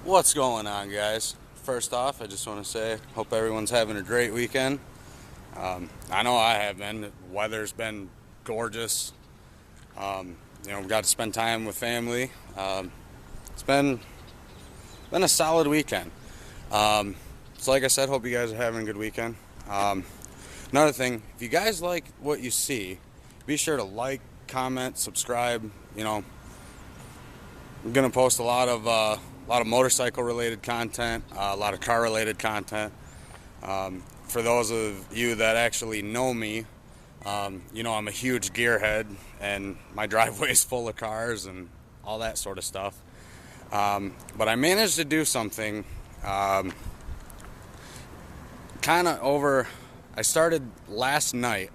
What's going on, guys? First off, I just want to say, hope everyone's having a great weekend. I know I have been. The weather's been gorgeous. We got to spend time with family. It's been a solid weekend. So like I said, hope you guys are having a good weekend. Another thing, if you guys like what you see, be sure to like, comment, subscribe. I'm gonna post a lot of motorcycle related content, a lot of car related content. For those of you that actually know me, I'm a huge gearhead and my driveway is full of cars and all that sort of stuff. But I managed to do something I started last night,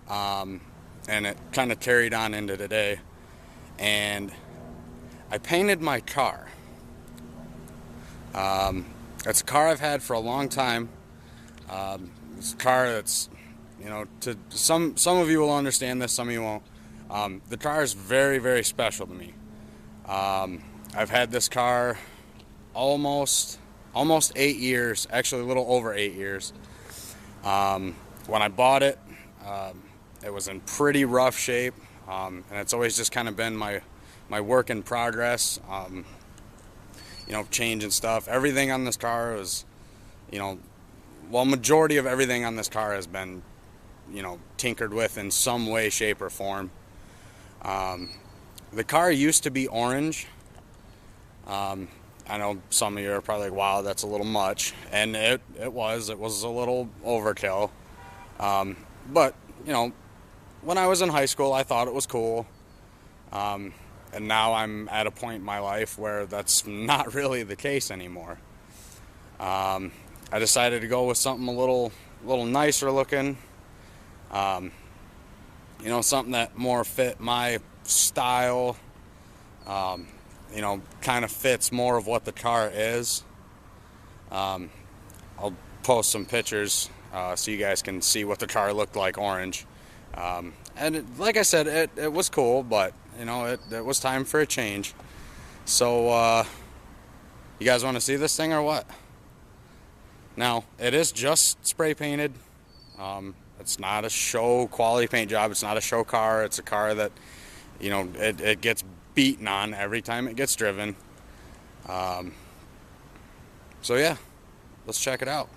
and it kind of carried on into today, and I painted my car. It's a car I've had for a long time. It's a car that's, to some of you will understand this, some of you won't. The car is very, very special to me. I've had this car almost 8 years, actually a little over 8 years. When I bought it, it was in pretty rough shape, and it's always just kind of been my work in progress. Changing stuff. Everything on this car is, majority of everything on this car has been, tinkered with in some way, shape, or form. The car used to be orange. I know some of you are probably like, wow, that's a little much. And it was a little overkill. But, when I was in high school, I thought it was cool. And now I'm at a point in my life where that's not really the case anymore. I decided to go with something a little nicer looking. Something that more fit my style. Kind of fits more of what the car is. I'll post some pictures so you guys can see what the car looked like orange. Like I said, it was cool, but it was time for a change. So you guys want to see this thing or what? Now, it is just spray painted. It's not a show quality paint job. It's not a show car. It's a car that it gets beaten on every time it gets driven. So yeah, let's check it out.